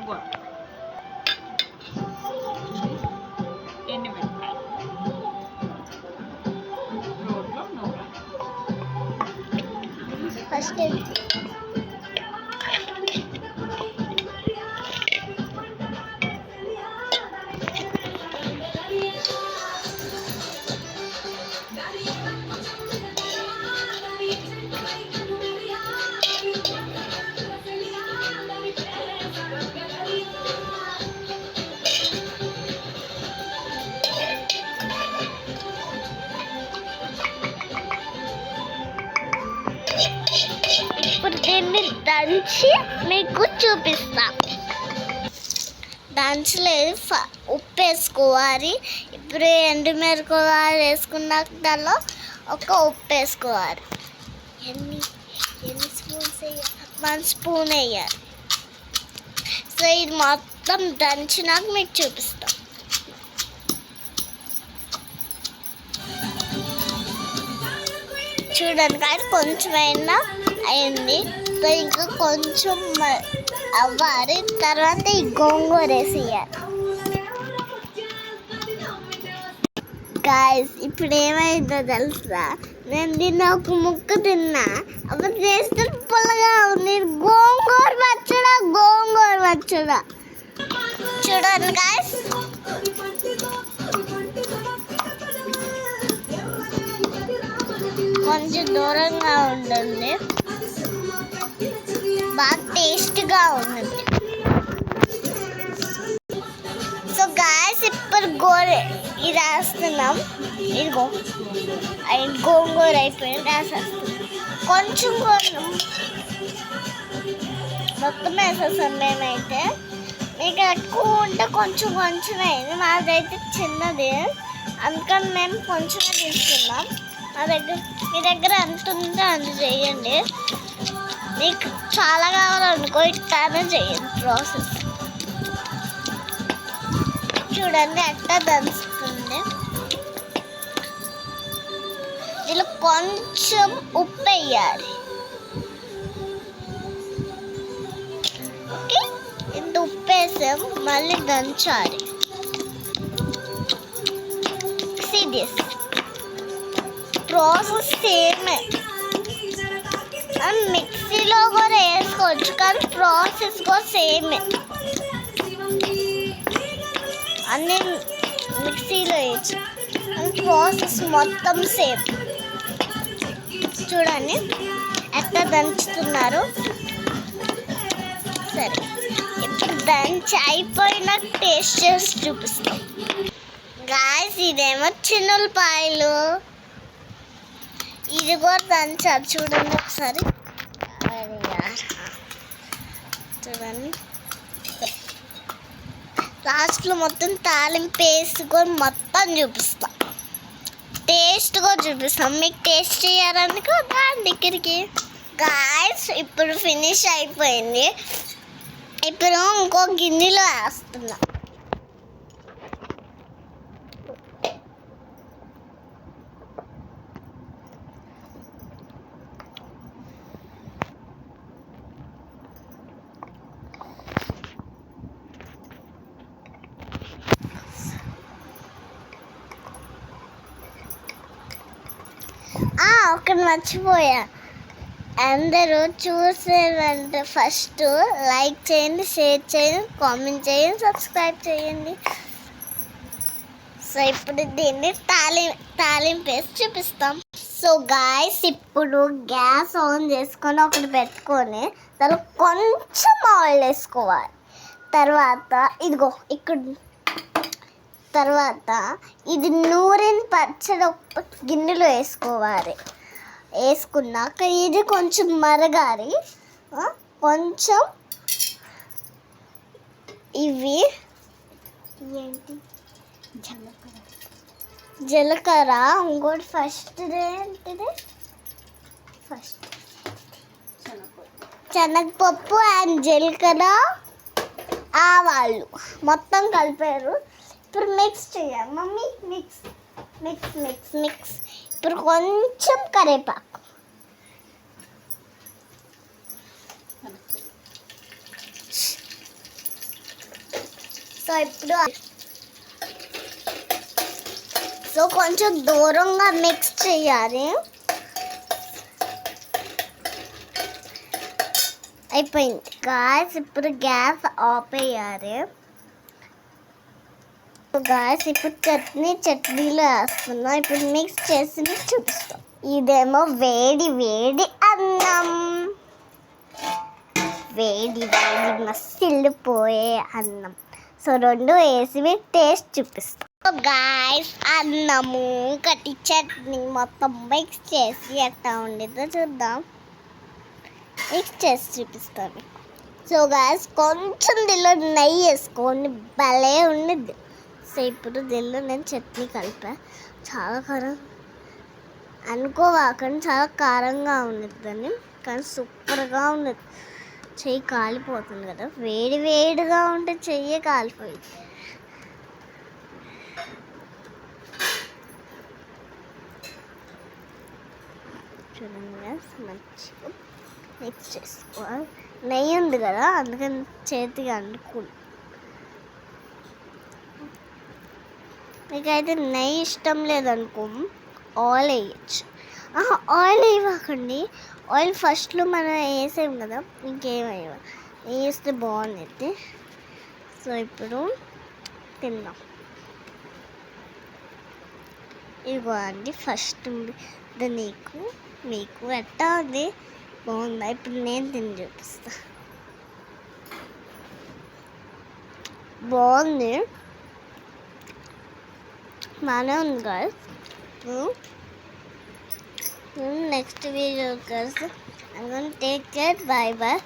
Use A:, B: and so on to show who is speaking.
A: ఇంకో ఎండుమిరపకాయలు, రోట్లో నూనె.
B: ఫస్ట్ ఇప్పుడు దీన్ని దంచి మీకు చూపిస్తా. దంచలేదు, ఉప్పు వేసుకోవాలి. ఇప్పుడు ఎండుమిరపకాయలు వేసుకున్నాక దానిలో ఒక ఉప్పు వేసుకోవాలి. ఎన్ని స్పూన్స్ వేయాలి? 1 స్పూన్ వేయాలి. సో ఇది మొత్తం దంచినాక మీకు చూపిస్తాం. చూడండి కానీ కొంచెమైనా అయింది. సో ఇంకా కొంచెం అవ్వాలి. తర్వాత ఈ గోంగూర వేసేయాలి. గాయస్ ఇప్పుడు ఏమైందో తెలుసా, నేను దీన్ని ఒక ముక్క తిన్నా, అప్పుడు చేస్తే పుల్లగా ఉంది. గోంగూర పచ్చడా. చూడండి గాయస్, కొంచెం దూరంగా ఉంటుంది, బాగా టేస్ట్గా ఉంటుంది. సో గాయస్ ఇప్పుడు ఇది వేస్తున్నాం. ఇదిగో గోంగూర అయిపోయింది, వేసేస్తాం. కొంచెం మొత్తం వేసేస్తాం మేమైతే. మీకు ఎక్కువ ఉంటే కొంచెం అయింది. మాదైతే చిన్నది, అందుకని మేము కొంచెమే తీసుకున్నాం. మీ దగ్గర ఎంత ఉందో అంత చేయండి. మీకు చాలా కావాలనుకో ఇట్లానే చేయండి ప్రాసెస్. చూడండి ఎట్లా దంచుతుంది. దీనిలో కొంచెం ఉప్పు వేయాలి. ఓకే, ఇంత ఉప్పు వేసాం, మళ్ళీ దంచాలి. సీరియస్ ప్రాసెస్ సేమే. మిక్సీలో కూడా వేసుకోవచ్చు, కానీ ప్రాసెస్ కూడా సేమే. అన్నీ మిక్సీలో వేయచ్చు, ప్రాసెస్ మొత్తం సేమ్. చూడండి ఎట్లా దంచుతున్నారు. సరే, ఇప్పుడు దంచి అయిపోయిన టేస్ట్ చేసి చూపిస్తాం. గాయస్ ఇదేమో చిన్నులపాయలు, ఇది కూడా దంచారు. చూడండి ఒకసారి. చూడండి లాస్ట్లో మొత్తం తాలింపు వేసుకొని మొత్తం చూపిస్తాం. టేస్ట్ కూడా చూపిస్తాం. మీకు టేస్ట్ చేయాలనుకో దాని దగ్గరికి. గాయస్ ఇప్పుడు ఫినిష్ అయిపోయింది. ఇప్పుడు ఇంకో గిన్నెలో వేస్తున్నా. ఒకటి మర్చిపోయా, అందరూ చూసేదంటే ఫస్ట్ లైక్ చేయండి, షేర్ చేయండి, కామెంట్ చేయండి, సబ్స్క్రైబ్ చేయండి. సో ఇప్పుడు దీన్ని తాలింపు వేసి చూపిస్తాం. సో గాయస్ ఇప్పుడు గ్యాస్ ఆన్ చేసుకొని ఒకటి పెట్టుకొని దానిలో కొంచెం ఆయిల్ వేసుకోవాలి. తర్వాత ఇదిగో తర్వాత ఇది నూరిన పచ్చడి ఒక గిన్నెలో వేసుకోవాలి. వేసుకున్నాక ఇది కొంచెం మరగాలి. కొంచెం ఇవి ఏంటి జీలకర్ర, ఇంకోటి ఏంటిది శనగపప్పు అండ్ జీలకర్ర, ఆవాళ్ళు మొత్తం కలిపారు. ఇప్పుడు మిక్స్ చేయాలి mummy. Mix mix mix mix. ఇప్పుడు కొంచెం కరివేపాకు, ఇప్పుడు సో కొంచెం దూరంగా మిక్స్ చేయాలి. అయిపోయింది గాయస్. ఇప్పుడు గ్యాస్ ఆఫ్ అయ్యాలి. గాయస్ ఇప్పుడు చట్నీలో వేస్తున్నా. ఇప్పుడు మిక్స్ చేసి మీకు చూపిస్తాం. ఇదేమో వేడి వేడి అన్నం, వేడి వేడి మసిలిపోయే అన్నం. సో రెండు వేసి మీకు టేస్ట్ చూపిస్తాం. గాయస్ అన్నము కట్టి చట్నీ మొత్తం మిక్స్ చేసి ఎట్లా ఉండిద్దో చూద్దాం. మిక్స్ చేసి చూపిస్తాను. సో గాయస్ కొంచెం దీనిలో నెయ్యి వేసుకోండి, భలే ఉండిద్ది. సో ఇప్పుడు దీనిలో నేను చట్నీ కలిపా. చాలా కారం అనుకోవాకండి, చాలా కారంగా ఉండిద్దని, కానీ సూపర్గా ఉండదు. చెయ్యి కాలిపోతుంది కదా, వేడి వేడిగా ఉంటే చెయ్యి కాలిపోయింది. చూడండి మంచిగా మిక్స్ చేసుకోవాలి. నెయ్యి ఉంది కదా, అందుకని చేతికి అంటుకుంది. మీకైతే నెయ్యి ఇష్టం లేదనుకో ఆయిల్ వేయచ్చు. ఆయిల్ వేయకండి, ఆయిల్ ఫస్ట్లో మనం వేసాం కదా, ఇంకేం వేస్తే బాగుంది. సో ఇప్పుడు తిందాం. ఇదిగో అండి ఫస్ట్ మీకు ఎట్టా ఉంది, బాగుందా? ఇప్పుడు నేను తిని చూపిస్తా. బాగుంది, బాగానే ఉంది గాయస్. నెక్స్ట్ వీడియో కలిసి I'm gonna take care. Bye bye.